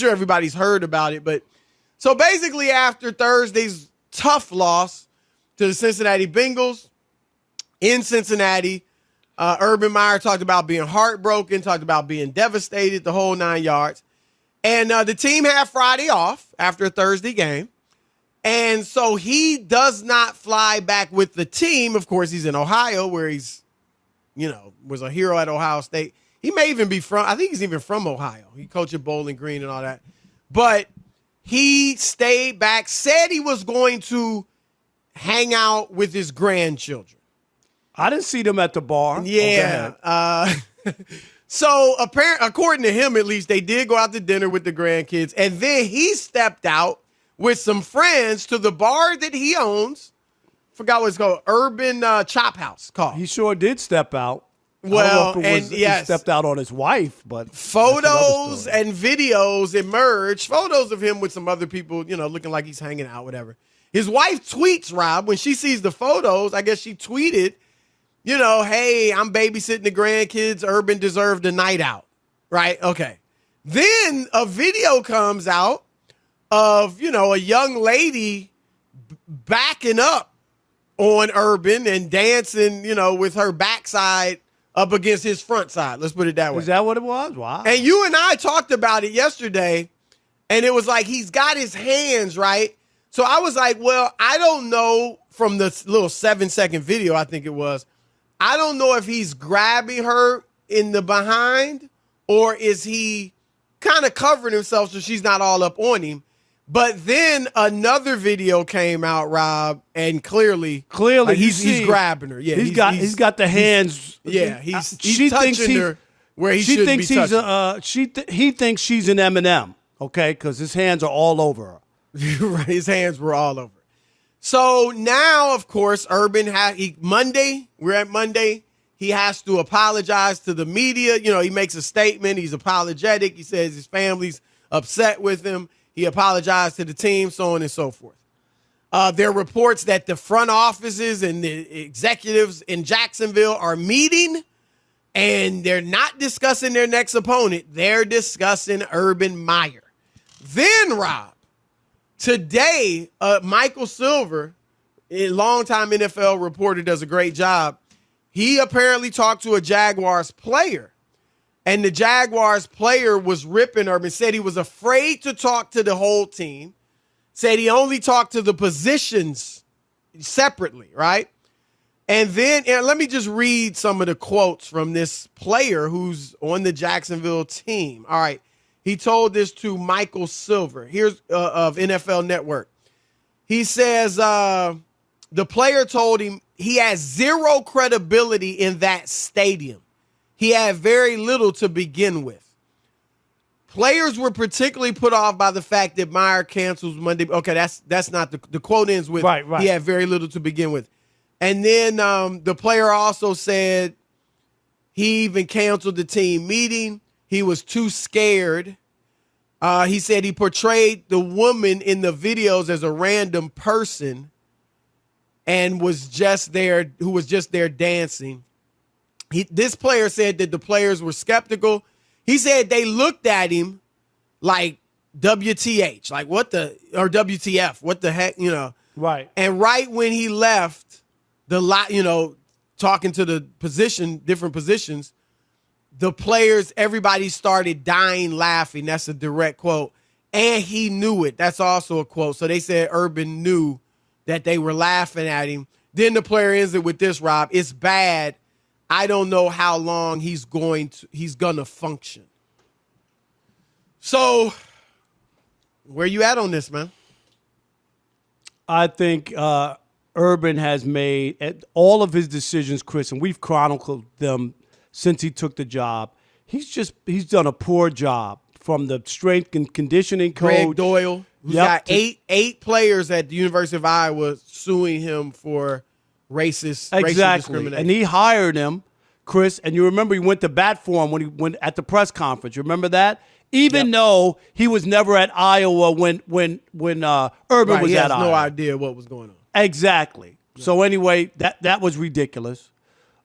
sure everybody's heard about it. But so basically after Thursday's tough loss to the Cincinnati Bengals in Cincinnati, Urban Meyer talked about being heartbroken, talked about being devastated, the whole 9 yards. And the team had Friday off after a Thursday game. And so he does not fly back with the team. Of course, he's in Ohio where he's, was a hero at Ohio State. He may even be I think he's even from Ohio. He coached at Bowling Green and all that. But he stayed back, said he was going to hang out with his grandchildren. I didn't see them at the bar. Yeah. So according to him, at least, they did go out to dinner with the grandkids. And then he stepped out with some friends to the bar that he owns. Forgot what it's called. Urban Chop House called. He sure did step out. Well, and yes, he stepped out on his wife, but photos and videos emerged. Photos of him with some other people, looking like he's hanging out, whatever. His wife tweets, Rob, when she sees the photos, I guess she tweeted, hey, I'm babysitting the grandkids. Urban deserved a night out, right? Okay. Then a video comes out of, a young lady backing up on Urban and dancing, with her backside up against his front side. Let's put it that way. Is that what it was? Wow. And you and I talked about it yesterday, and it was like he's got his hands, right? So I was like, well, I don't know from the little 7-second video, I think it was, I don't know if he's grabbing her in the behind or is he kind of covering himself so she's not all up on him. But then another video came out, Rob, and clearly he's grabbing her. Yeah, he's got the hands. He's touching her where he should be touching. He thinks she's an M&M, okay, because his hands are all over her. Right, his hands were all over. So now, of course, Urban we're at Monday. He has to apologize to the media. He makes a statement. He's apologetic. He says his family's upset with him. He apologized to the team, so on and so forth. There are reports that the front offices and the executives in Jacksonville are meeting, and they're not discussing their next opponent. They're discussing Urban Meyer. Then, Rob, today, Michael Silver, a longtime NFL reporter, does a great job. He apparently talked to a Jaguars player, and the Jaguars player was ripping Urban, said he was afraid to talk to the whole team, said he only talked to the positions separately, right? And then let me just read some of the quotes from this player who's on the Jacksonville team. All right. He told this to Michael Silver. Here's of NFL Network. He says the player told him he has zero credibility in that stadium. He had very little to begin with. Players were particularly put off by the fact that Meyer cancels Monday. Okay, that's not the quote ends with right. He had very little to begin with. And then the player also said he even canceled the team meeting. He was too scared. He said he portrayed the woman in the videos as a random person and was just there dancing. This player said that the players were skeptical. He said they looked at him like WTH, like or WTF, what the heck, Right. And right when he left talking to the different positions, the players, everybody started dying laughing. That's a direct quote. And he knew it. That's also a quote. So they said Urban knew that they were laughing at him. Then the player ends it with this, Rob. It's bad. I don't know how long he's gonna function. So, where you at on this, man? I think Urban has made all of his decisions, Chris, and we've chronicled them since he took the job. He's done a poor job from the strength and conditioning coach. Greg Doyle, who's got eight players at the University of Iowa suing him for racial discrimination. And he hired him, Chris, and you remember he went to bat for him when he went at the press conference. You remember that? Even though he was never at Iowa when Urban was at Iowa. He has no idea what was going on. Exactly. Yeah. So anyway, that was ridiculous.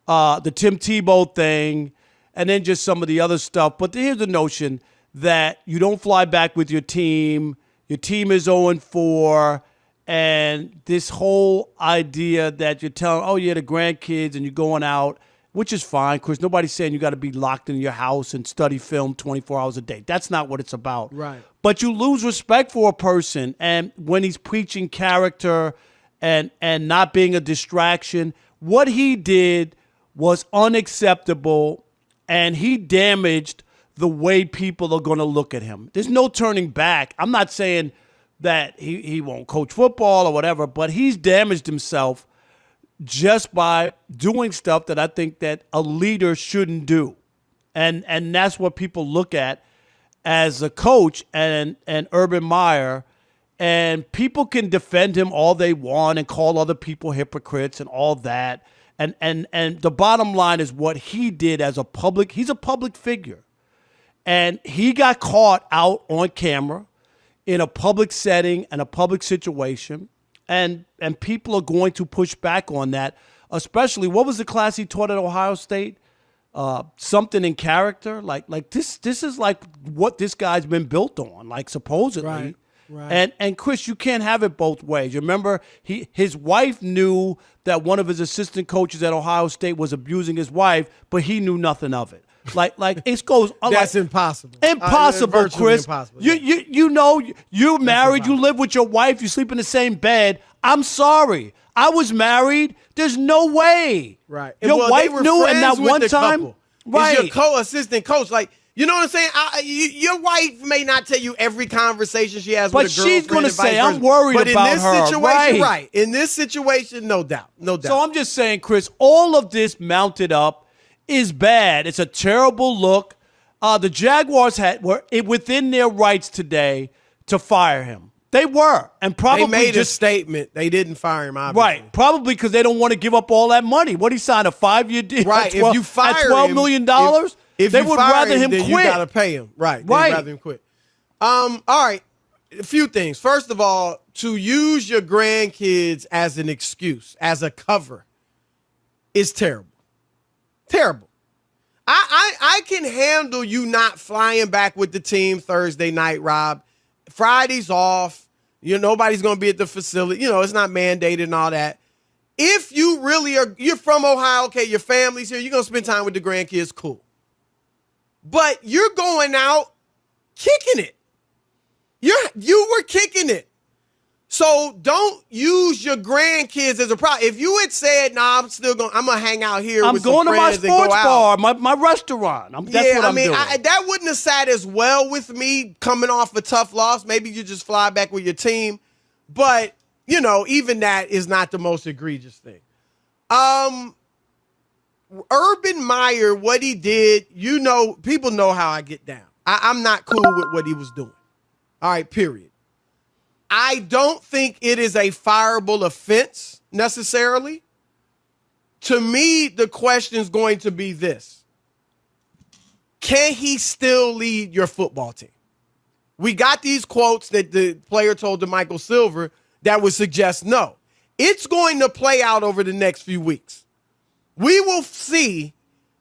The Tim Tebow thing, and then just some of the other stuff. But here's the notion that you don't fly back with your team. Your team is 0-4. And this whole idea that you're telling, oh, yeah, the grandkids and you're going out, which is fine, because nobody's saying you got to be locked in your house and study film 24 hours a day. That's not what it's about. Right. But you lose respect for a person. And when he's preaching character and not being a distraction, what he did was unacceptable, and he damaged the way people are going to look at him. There's no turning back. I'm not saying that he won't coach football or whatever, but he's damaged himself just by doing stuff that I think that a leader shouldn't do. And that's what people look at as a coach and Urban Meyer. And people can defend him all they want and call other people hypocrites and all that. And the bottom line is what he did as he's a public figure. And he got caught out on camera in a public setting and a public situation. And people are going to push back on that, especially, what was the class he taught at Ohio State? Something in character. Like this is like what this guy's been built on, like supposedly. Right. And Chris, you can't have it both ways. You remember his wife knew that one of his assistant coaches at Ohio State was abusing his wife, but he knew nothing of it. Like it goes. That's impossible. Impossible, Chris. Impossible, You know, you're married. You live with your wife. You sleep in the same bed. I'm sorry. I was married. There's no way. Right. Your wife knew, and that one time. Couple. Right. Is your assistant coach. Like, you know what I'm saying? Your wife may not tell you every conversation she has with a girlfriend. But she's going to say, I'm worried about her. But in this situation, right. In this situation, no doubt. No doubt. So I'm just saying, Chris, all of this mounted up is bad. It's a terrible look. The Jaguars were within their rights today to fire him. They were. And probably they made a statement. They didn't fire him, obviously. Right. Probably because they don't want to give up all that money. What, he signed a 5-year deal? Right. If you fire at $12 million? If they you would fire rather him then quit. You got to pay him. Right. Right. They'd rather him quit. All right. A few things. First of all, to use your grandkids as an excuse, as a cover, is terrible. Terrible. I can handle you not flying back with the team Thursday night, Rob. Friday's off. Nobody's going to be at the facility. It's not mandated and all that. If you really you're from Ohio, okay, your family's here, you're going to spend time with the grandkids, cool. But you're going out kicking it. You were kicking it. So don't use your grandkids as a problem. If you had said, "Nah, I'm gonna hang out here. I'm going to my sports bar, my restaurant." That's what I'm doing. That wouldn't have sat as well with me coming off a tough loss. Maybe you just fly back with your team, but even that is not the most egregious thing. Urban Meyer, what he did, people know how I get down. I'm not cool with what he was doing. All right, period. I don't think it is a fireable offense necessarily. To me, the question is going to be this. Can he still lead your football team? We got these quotes that the player told to Michael Silver that would suggest no. It's going to play out over the next few weeks. We will see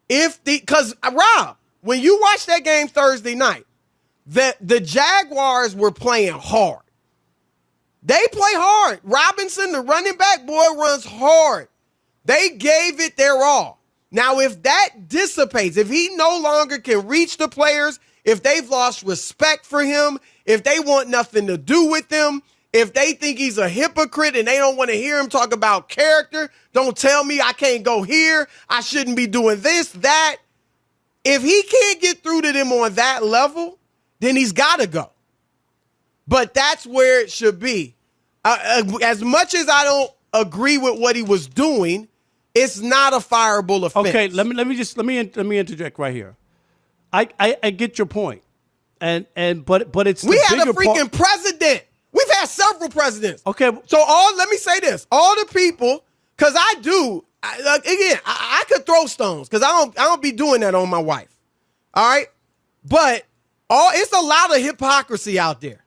because Rob, when you watch that game Thursday night, the Jaguars were playing hard. They play hard. Robinson, the running back boy, runs hard. They gave it their all. Now, if that dissipates, if he no longer can reach the players, if they've lost respect for him, if they want nothing to do with him, if they think he's a hypocrite and they don't want to hear him talk about character, don't tell me I can't go here, I shouldn't be doing this, that. If he can't get through to them on that level, then he's got to go. But that's where it should be. As much as I don't agree with what he was doing, it's not a fireable offense. Okay, let me interject right here. I get your point, but it's we had a freaking president. We've had several presidents. Okay, so let me say this: all the people, because I could throw stones because I don't be doing that on my wife. All right, but it's a lot of hypocrisy out there,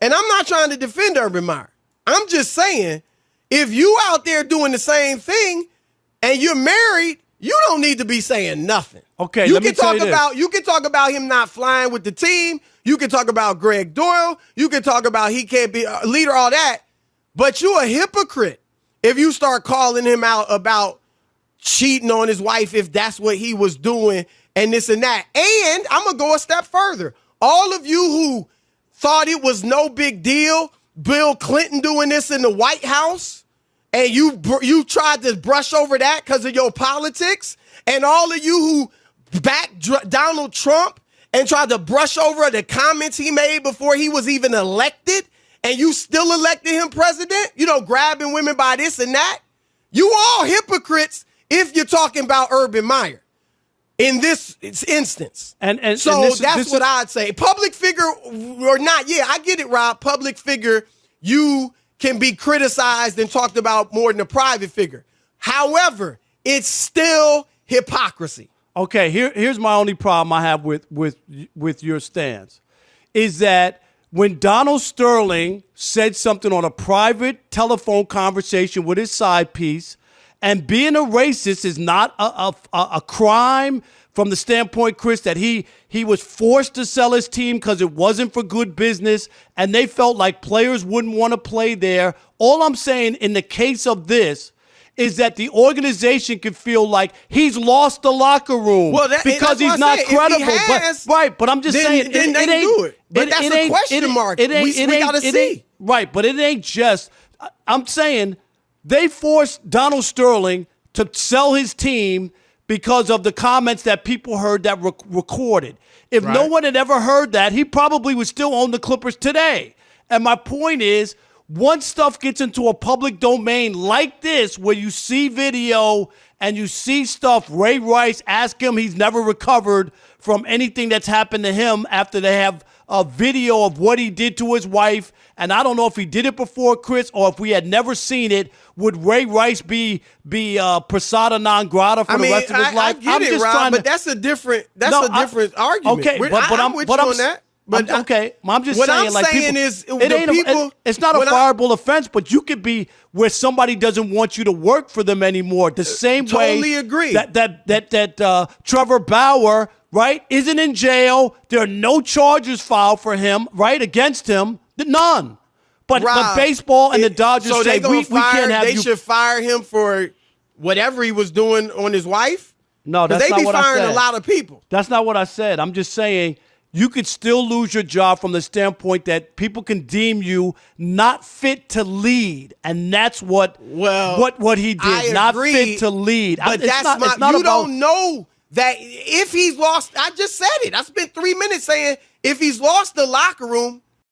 and I'm not trying to defend Urban Meyer. I'm just saying, if you out there doing the same thing and you're married, you don't need to be saying nothing. Okay, you can talk about him not flying with the team. You can talk about Greg Doyle. You can talk about he can't be a leader, all that. But you a hypocrite if you start calling him out about cheating on his wife, if that's what he was doing and this and that. And I'm going to go a step further. All of you who thought it was no big deal, Bill Clinton doing this in the White House, and you tried to brush over that because of your politics, and all of you who backed Donald Trump and tried to brush over the comments he made before he was even elected, and you still elected him president, grabbing women by this and that. You all hypocrites if you're talking about Urban Meyer in this instance. And so that's what I'd say. Public figure or not, yeah, I get it, Rob. Public figure, you can be criticized and talked about more than a private figure. However, it's still hypocrisy. Okay, here's my only problem I have with your stance, is that when Donald Sterling said something on a private telephone conversation with his side piece, and being a racist is not a crime from the standpoint, Chris, that he was forced to sell his team because it wasn't for good business, and they felt like players wouldn't want to play there. All I'm saying in the case of this is that the organization can feel like he's lost the locker room because he's not credible. But I'm just saying then they do it. But that's a question mark. We got to see. Right, but it ain't just. I'm saying they forced Donald Sterling to sell his team because of the comments that people heard that recorded. If no one had ever heard that, he probably would still own the Clippers today. And my point is, once stuff gets into a public domain like this, where you see video and you see stuff, Ray Rice, ask him, he's never recovered from anything that's happened to him after they have a video of what he did to his wife. And I don't know if he did it before, Chris, or if we had never seen it, would Ray Rice be persona non grata for the rest of his life? I get it, Rob, but that's a different argument. Okay, I'm with you on that. But I'm just what saying, I'm like, saying people, is it's not a fireable offense, but you could be where somebody doesn't want you to work for them anymore. The same way, totally agree. That Trevor Bauer, right, isn't in jail. There are no charges filed for him, right, against him, none. But baseball and the Dodgers say we can't have they you. should fire him for whatever he was doing on his wife. No, that's not what I said. They be firing a lot of people. That's not what I said. I'm just saying, you could still lose your job from the standpoint that people can deem you not fit to lead, and that's what he did. Not fit to lead. But you don't know that if he's lost. I just said it. I spent 3 minutes saying if he's lost the locker room,